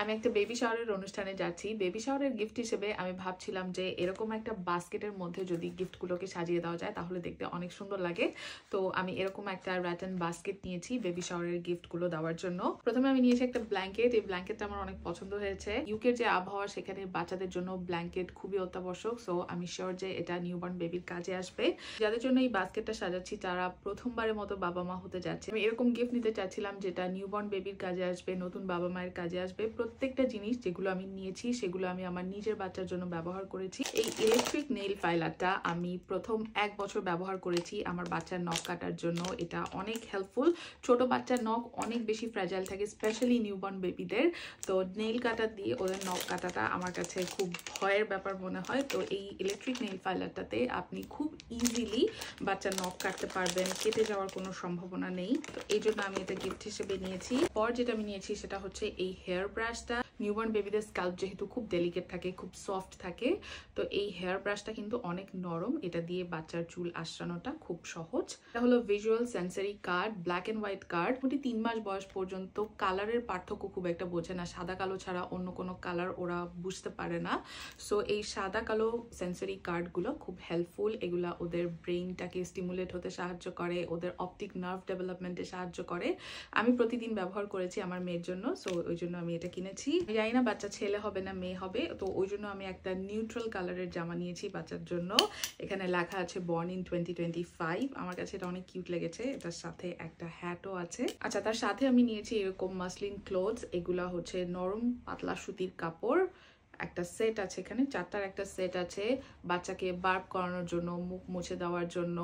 আমি একটা বেবি শাওয়ারের অনুষ্ঠানে যাচ্ছি। বেবি শাওয়ারের গিফট হিসেবে আমি ভাবছিলাম যে এরকম একটা বাস্কেটের মধ্যে যদি গিফটগুলোকে সাজিয়ে দেওয়া যায় তাহলে দেখতে অনেক সুন্দর লাগে। তো আমি এরকম একটা র্যাটন বাস্কেট নিয়েছি বেবি শাওয়ারের গিফটগুলো দেওয়ার জন্য। প্রথমে আমি নিয়েছি একটা ব্ল্যাঙ্কেট। এই ব্ল্যাঙ্কেটটা আমার অনেক পছন্দ হয়েছে। ইউকের যে আবহাওয়া সেখানে বাচ্চাদের জন্য ব্ল্যাঙ্কেট খুবই অত্যাবশ্যক। সো আমি শিওর যে এটা নিউবর্ন বেবির কাজে আসবে। যাদের জন্য এই বাস্কেটটা সাজাচ্ছি তারা প্রথমবারের মতো বাবা মা হতে যাচ্ছে। আমি এরকম গিফট নিতে চাচ্ছিলাম যেটা নিউবর্ন বেবির কাজে আসবে, নতুন বাবা মায়ের কাজে আসবে। প্রত্যেকটা জিনিস যেগুলো আমি নিয়েছি সেগুলো আমি আমার নিজের বাচ্চার জন্য ব্যবহার করেছি। এই ইলেকট্রিক নেইল ফাইলারটা আমি প্রথম 1 বছর ব্যবহার করেছি আমার বাচ্চার নখ কাটার জন্য। এটা অনেক হেল্পফুল। ছোট বাচ্চার নখ অনেক বেশি ফ্র্যাজাইল থাকে, স্পেশালি নিউবর্ন বেবিদের। তো নেইল কাটার দিয়ে ওদের নখ কাটাটা আমার কাছে খুব ভয়ের ব্যাপার মনে হয়। তো এই ইলেকট্রিক নেইল ফাইলারটাতে আপনি খুব ইজিলি বাচ্চার নখ কাটতে পারবেন, কেটে যাওয়ার কোনো সম্ভাবনা নেই। তো এই জন্য আমি এটা গিফট হিসেবে নিয়েছি। পর যেটা আমি নিয়েছি সেটা হচ্ছে এই হেয়ার ব্রাশটা। নিউবর্ন বেবিদের স্ক্যাল্প যেহেতু খুব ডেলিকেট থাকে, খুব সফট থাকে, তো এই হেয়ার ব্রাশটা কিন্তু অনেক নরম। এটা দিয়ে বাচ্চার চুল আঁচড়ানোটা খুব সহজ। এটা হলো visual sensory card, black and white card. 3 মাস বয়স পর্যন্ত কালারের পার্থক্য খুব একটা বোঝে না, সাদা কালো ছাড়া অন্য কোনো কালার ওরা বুঝতে পারে না। সো এই সাদা কালো সেন্সরি কার্ডগুলো খুব হেল্পফুল। এগুলা ওদের ব্রেইনটাকে স্টিমুলেট হতে সাহায্য করে, ওদের অপটিক নার্ভ ডেভেলপমেন্টে সাহায্য করে। আমি প্রতিদিন ব্যবহার করেছি আমার মেয়ের জন্য, সো ওই জন্য আমি এটা কিনেছি। জানি না বাচ্চা ছেলে হবে না মেয়ে হবে, তো ওই জন্য আমি একটা নিউট্রাল কালারের জামা নিয়েছি বাচ্চার জন্য। এখানে লেখা আছে বর্ন ইন 2025। আমার কাছে এটা অনেক কিউট লেগেছে। এটার সাথে একটা হ্যাটও আছে। আচ্ছা, তার সাথে আমি নিয়েছি এরকম মাসলিন ক্লোথস। এগুলা হচ্ছে নরম পাতলা সুতির কাপড়। একটা সেট আছে, এখানে 4টার একটা সেট আছে বাচ্চাকে বার্ব করানোর জন্য, মুখ মুছে দেওয়ার জন্য।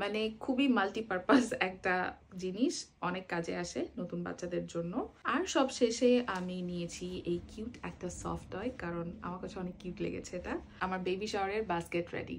মানে খুবই মাল্টিপারপাস একটা জিনিস, অনেক কাজে আসে নতুন বাচ্চাদের জন্য। আর সব শেষে আমি নিয়েছি এই কিউট একটা সফট টয়, কারণ আমার কাছে অনেক কিউট লেগেছে এটা। আমার বেবি শাওয়ারের বাস্কেট রেডি।